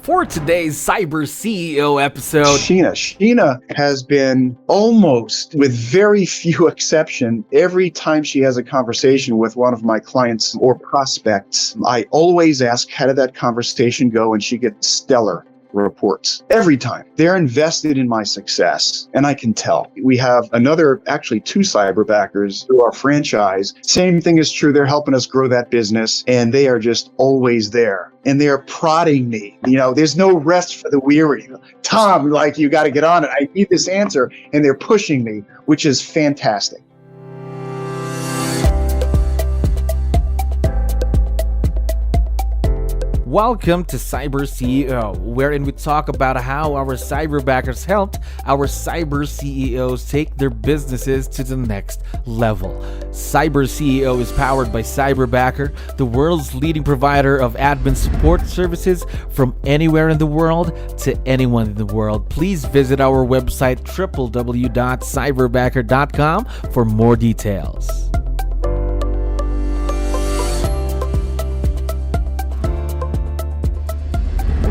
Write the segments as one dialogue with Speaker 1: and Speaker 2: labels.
Speaker 1: For today's Cyber CEO episode,
Speaker 2: 𝗙cie has been almost, with very few exception, every time she has a conversation with one of my clients or prospects, I always ask, how did that conversation go? And she gets stellar reports every time. They're invested in my success, and I can tell. We have actually two Cyberbackers through our franchise. Same thing is true. They're helping us grow that business, and they are just always there. And they're prodding me. There's no rest for the weary. Tom, you got to get on it. I need this answer. And they're pushing me, which is fantastic.
Speaker 1: welcome to Cyber CEO, wherein we talk about how our Cyberbackers helped our Cyber CEOs take their businesses to the next level. Cyber CEO is powered by Cyberbacker, the world's leading provider of admin support services from anywhere in the world to anyone in the world. Please visit our website www.cyberbacker.com for more details.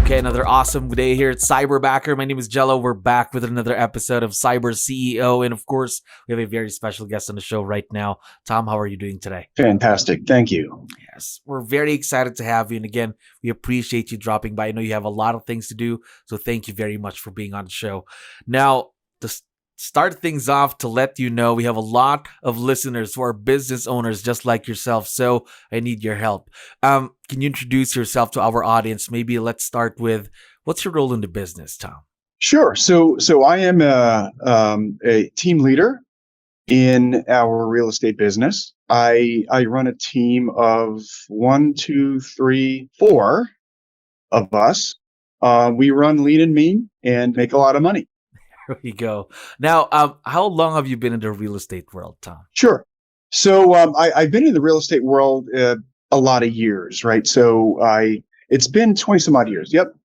Speaker 1: Okay, another awesome day here at Cyberbacker. My name is Jello. We're back with another episode of Cyber CEO. And of course, we have a very special guest on the show right now. Tom, how are you doing today?
Speaker 2: Fantastic. Thank you.
Speaker 1: Yes, we're very excited to have you. And again, we appreciate you dropping by. I know you have a lot of things to do. So thank you very much for being on the show. Now, to start things off, to let you know, we have a lot of listeners who are business owners just like yourself. So I need your help. Can you introduce yourself to our audience? Maybe let's start with, what's your role in the business, Tom?
Speaker 2: Sure. So I am a team leader in our real estate business. I run a team of 4 of us. We run lean and mean and make a lot of money.
Speaker 1: There we go. Now, how long have you been in the real estate world, Tom?
Speaker 2: Sure. So I've been in the real estate world a lot of years, right? So it's been 20 some odd years. Yep.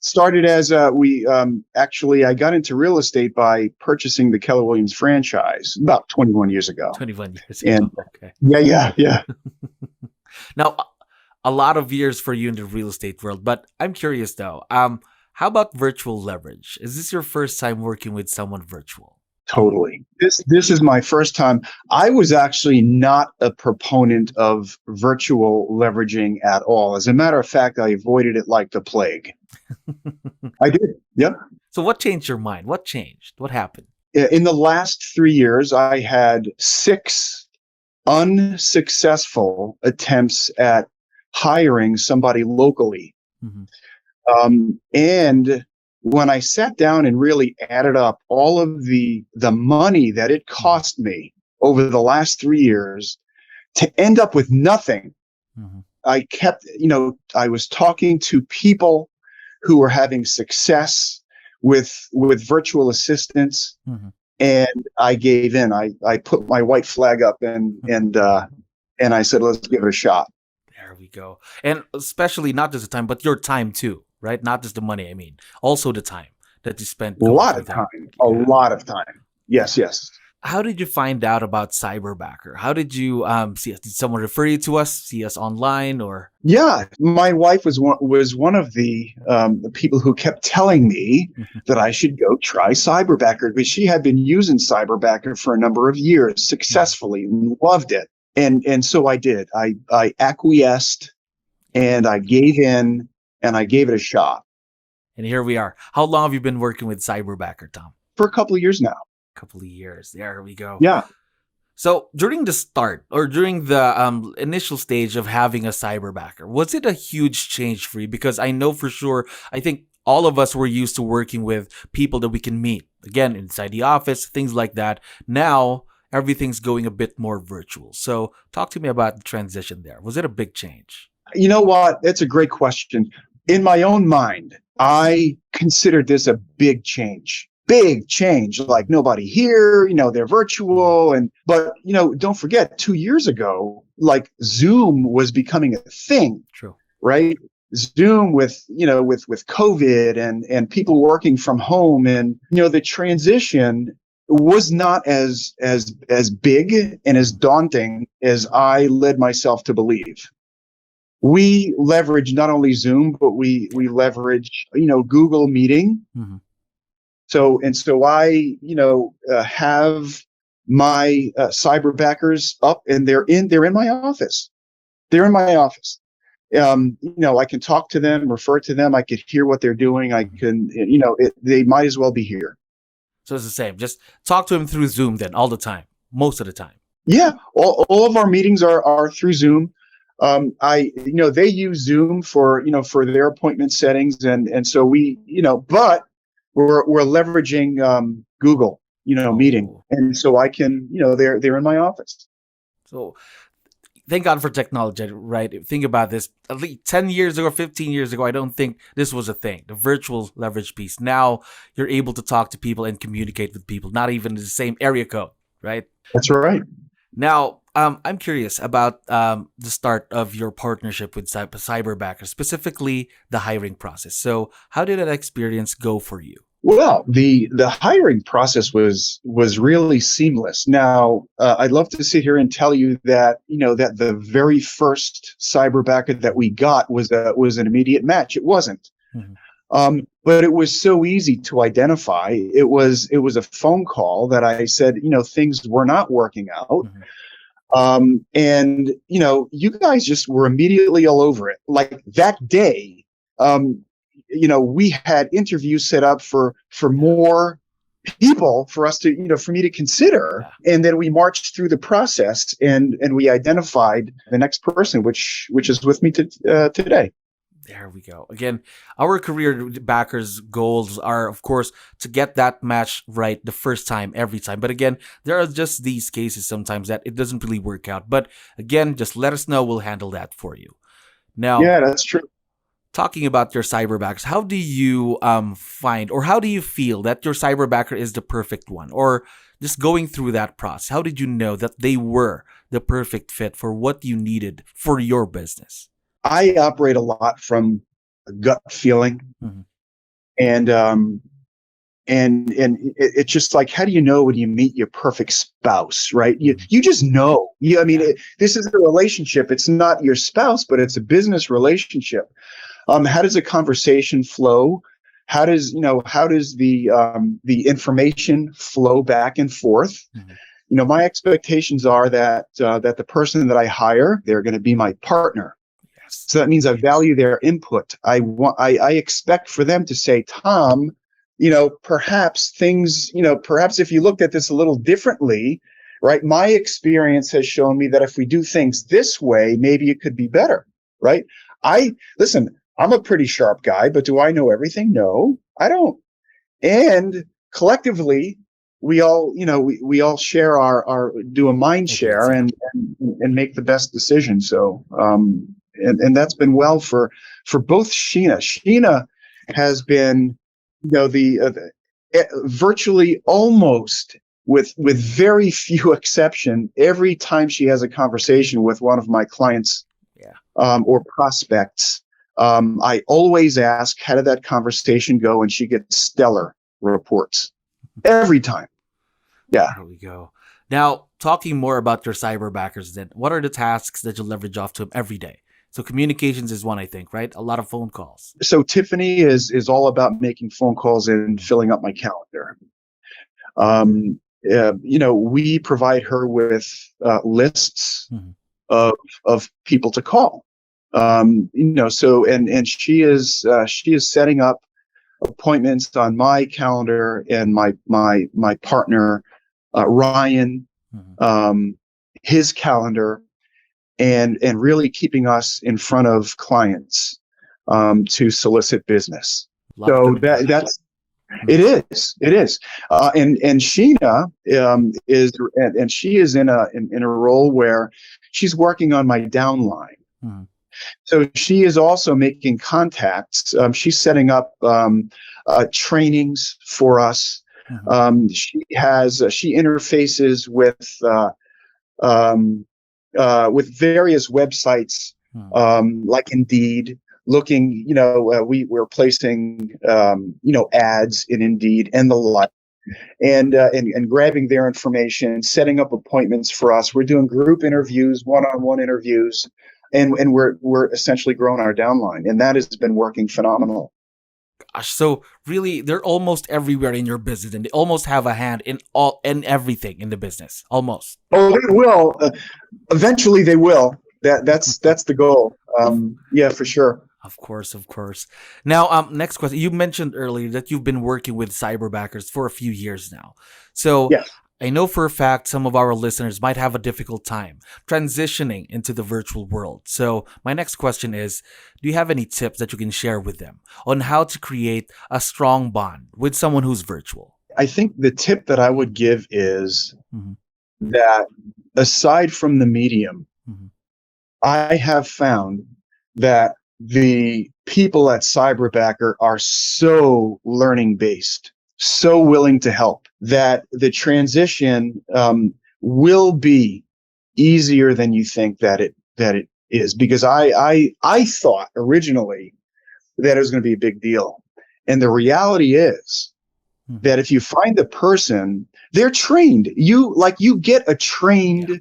Speaker 2: Started as I got into real estate by purchasing the Keller-Williams franchise about 21 years ago.
Speaker 1: 21 years ago.
Speaker 2: And
Speaker 1: okay.
Speaker 2: Yeah.
Speaker 1: Now, a lot of years for you in the real estate world, but I'm curious though. How about virtual leverage? Is this your first time working with someone virtual?
Speaker 2: Totally. This is my first time. I was actually not a proponent of virtual leveraging at all. As a matter of fact, I avoided it like the plague. I did. Yep.
Speaker 1: So what changed your mind? What changed? What happened?
Speaker 2: In the last 3 years, I had 6 unsuccessful attempts at hiring somebody locally. Mm-hmm. And when I sat down and really added up all of the money that it cost me over the last 3 years to end up with nothing, mm-hmm. I kept, I was talking to people who were having success with virtual assistants, mm-hmm. and I gave in. I put my white flag up and I said, let's give it a shot.
Speaker 1: There we go. And especially not just the time, but your time too. Right? Not just the money, I mean. Also the time that you spent.
Speaker 2: A lot of time. Yes.
Speaker 1: How did you find out about Cyberbacker? How did you see us? Did someone refer you to us, see us online, or?
Speaker 2: Yeah, my wife was one of the people who kept telling me that I should go try Cyberbacker, because she had been using Cyberbacker for a number of years successfully and loved it. And so I did. I acquiesced and I gave in. And I gave it a shot.
Speaker 1: And here we are. How long have you been working with Cyberbacker, Tom?
Speaker 2: For a couple of years now.
Speaker 1: A couple of years. There we go.
Speaker 2: Yeah.
Speaker 1: So during the start or during the initial stage of having a Cyberbacker, was it a huge change for you? Because I know for sure, I think all of us were used to working with people that we can meet. Again, inside the office, things like that. Now, everything's going a bit more virtual. So talk to me about the transition there. Was it a big change?
Speaker 2: You know what? That's a great question. In my own mind, I considered this a big change, like nobody here, they're virtual. But don't forget 2 years ago, like Zoom was becoming a thing.
Speaker 1: True. Right.
Speaker 2: Zoom with COVID and people working from home, and, the transition was not as big and as daunting as I led myself to believe. We leverage not only Zoom, but we leverage, Google Meeting.
Speaker 1: Mm-hmm.
Speaker 2: So I, have my cyberbackers up, and they're in my office. They're in my office. I can talk to them, refer to them. I could hear what they're doing. I can, they might as well be here.
Speaker 1: So it's the same. Just talk to him through Zoom then all the time, most of the time.
Speaker 2: Yeah, all of our meetings are through Zoom. They use Zoom for their appointment settings, and so we, but we're leveraging Google, Meeting, and so I can, they're in my office.
Speaker 1: So thank God for technology, right? Think about this. At least 10 years ago, 15 years ago, I don't think this was a thing, the virtual leverage piece. Now you're able to talk to people and communicate with people, not even the same area code, right?
Speaker 2: That's right.
Speaker 1: Now, I'm curious about the start of your partnership with Cyberbacker, specifically the hiring process. So how did that experience go for you?
Speaker 2: Well, the hiring process was really seamless. Now, I'd love to sit here and tell you that that the very first Cyberbacker that we got was an immediate match. It wasn't, but it was so easy to identify. It was a phone call that I said, things were not working out, and you guys just were immediately all over it. Like that day. We had interviews set up for more people for us to, for me to consider. And then we marched through the process and we identified the next person, which is with me today.
Speaker 1: There we go. Again, our career backers' goals are, of course, to get that match right the first time, every time. But again, there are just these cases sometimes that it doesn't really work out. But again, just let us know. We'll handle that for you. Now,
Speaker 2: yeah, that's true.
Speaker 1: Talking about your cyberbackers, how do you find, or how do you feel that your cyberbacker is the perfect one? Or just going through that process, how did you know that they were the perfect fit for what you needed for your business?
Speaker 2: I operate a lot from a gut feeling, and it's just like, how do you know when you meet your perfect spouse, right? You just know. This is a relationship. It's not your spouse, but it's a business relationship. How does a conversation flow? How does the information flow back and forth? My expectations are that the person that I hire, they're going to be my partner. Yes. So that means I value their input. I expect for them to say, Tom, perhaps things, perhaps if you looked at this a little differently, right? My experience has shown me that if we do things this way, maybe it could be better, right? Listen, I'm a pretty sharp guy, but do I know everything? No, I don't. And collectively, we all, we all share do a mind share and make the best decision. So, and that's been well for both Sheena. Sheena has been, virtually almost with very few exception, every time she has a conversation with one of my clients or prospects, I always ask, how did that conversation go? And she gets stellar reports every time. Yeah.
Speaker 1: There we go. Now, talking more about your cyberbackers then, what are the tasks that you leverage off to them every day? So communications is one, I think, right? A lot of phone calls.
Speaker 2: So Tiffany is all about making phone calls and filling up my calendar. We provide her with lists of people to call. So and she is setting up appointments on my calendar and my partner Ryan, his calendar, and really keeping us in front of clients to solicit business. So that's it is. And Sheena is and she is in a role where she's working on my downline. So she is also making contacts. She's setting up trainings for us. She interfaces with various websites like Indeed. Looking, we're placing ads in Indeed and the like, and grabbing their information, setting up appointments for us. We're doing group interviews, one-on-one interviews. and we're essentially growing our downline, and that has been working phenomenal.
Speaker 1: Gosh, so really, they're almost everywhere in your business, and they almost have a hand in everything in the business, almost.
Speaker 2: Oh, they will. Eventually, they will. That's the goal. Yeah, for sure.
Speaker 1: Of course, of course. Now, next question. You mentioned earlier that you've been working with Cyberbackers for a few years now. So
Speaker 2: Yes.
Speaker 1: I know for a fact some of our listeners might have a difficult time transitioning into the virtual world. So my next question is, do you have any tips that you can share with them on how to create a strong bond with someone who's virtual?
Speaker 2: I think the tip that I would give is
Speaker 1: Mm-hmm.
Speaker 2: that aside from the medium,
Speaker 1: Mm-hmm.
Speaker 2: I have found that the people at Cyberbacker are so learning based, so willing to help, that the transition will be easier than you think that it is. Because I thought originally that it was going to be a big deal, and the reality is that if you find the person, they're trained. You get a trained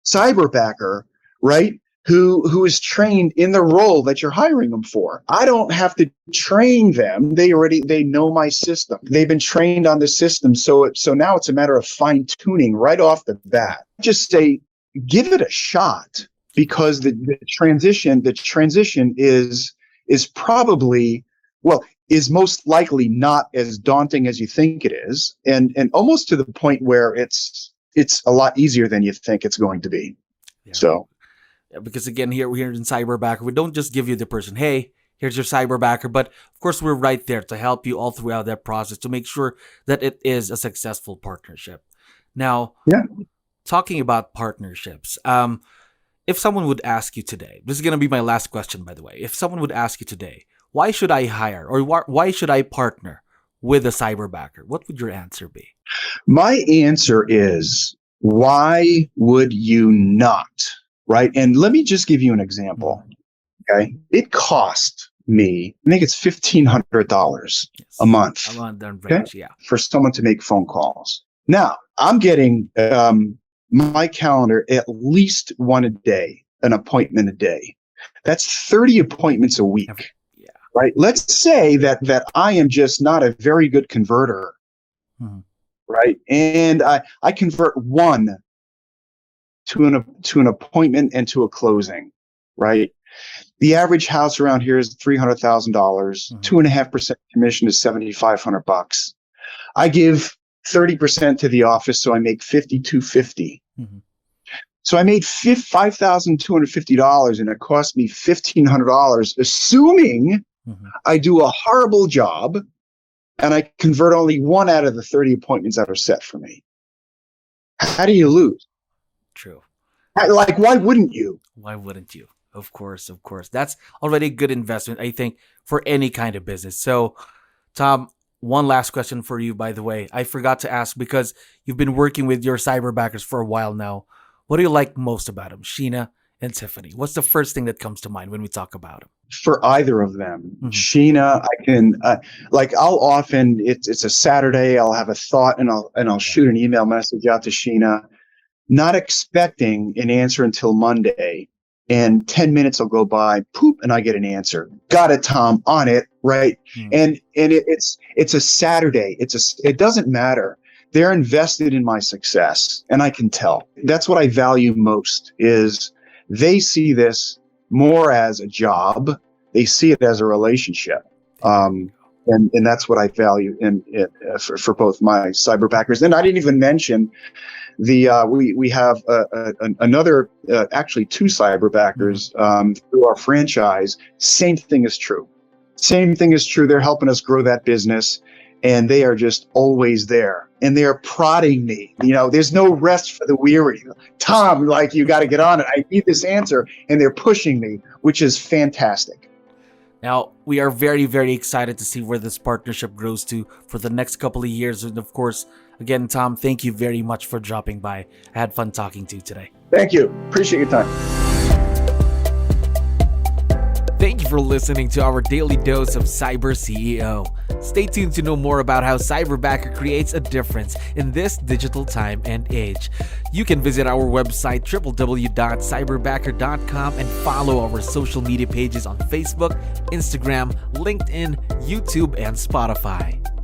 Speaker 2: Cyberbacker, right? Who is trained in the role that you're hiring them for. I don't have to train them. They know my system. They've been trained on the system. So now it's a matter of fine tuning right off the bat. Just say, give it a shot, because the transition is probably, is most likely not as daunting as you think it is, and almost to the point where it's a lot easier than you think it's going to be.
Speaker 1: Yeah.
Speaker 2: So.
Speaker 1: Because again, here in Cyberbacker, we don't just give you the person, hey, here's your Cyberbacker, but of course we're right there to help you all throughout that process to make sure that it is a successful partnership. Now, talking about partnerships, if someone would ask you today, this is going to be my last question, by the way. If someone would ask you today, why should I hire or why should I partner with a Cyberbacker? What would your answer be?
Speaker 2: My answer is, why would you not? Right. And let me just give you an example. Okay. It cost me, I think it's $1,500 a month. For someone to make phone calls. Now, I'm getting my calendar at least one a day, an appointment a day. That's 30 appointments a week.
Speaker 1: Yeah.
Speaker 2: Right. Let's say that I am just not a very good converter. Right. And I convert one to an appointment and to a closing, right? The average house around here is $300,000. 2.5% commission is $7,500. I give 30% to the office, so I make $5,250. So I made $5,250, and it cost me $1,500, assuming I do a horrible job and I convert only one out of the 30 appointments that are set for me. How do you lose?
Speaker 1: True.
Speaker 2: Like, why wouldn't you?
Speaker 1: Why wouldn't you? Of course, of course. That's already a good investment, I think, for any kind of business. So, Tom, one last question for you, by the way. I forgot to ask, because you've been working with your Cyberbackers for a while now. What do you like most about them, Sheena and Tiffany? What's the first thing that comes to mind when we talk about them?
Speaker 2: For either of them, Sheena, I can I'll often, it's a Saturday, I'll have a thought and I'll shoot an email message out to Sheena, not expecting an answer until Monday, and 10 minutes will go by, poop, and I get an answer. Got it, Tom, on it, right? And it's a Saturday. It doesn't matter. They're invested in my success, and I can tell. That's what I value most, is they see this more as a job. They see it as a relationship. And that's what I value for both my Cyberbackers. And I didn't even mention we have another actually two Cyberbackers through our franchise. Same thing is true. They're helping us grow that business, and they are just always there, and they are prodding me. There's no rest for the weary. Tom, you got to get on it. I need this answer, and they're pushing me, which is fantastic.
Speaker 1: Now, we are very, very excited to see where this partnership grows to for the next couple of years. And of course, again, Tom, thank you very much for dropping by. I had fun talking to you today.
Speaker 2: Thank you. Appreciate your time.
Speaker 1: Thank you for listening to our daily dose of CyberCEO. Stay tuned to know more about how Cyberbacker creates a difference in this digital time and age. You can visit our website www.cyberbacker.com and follow our social media pages on Facebook, Instagram, LinkedIn, YouTube, and Spotify.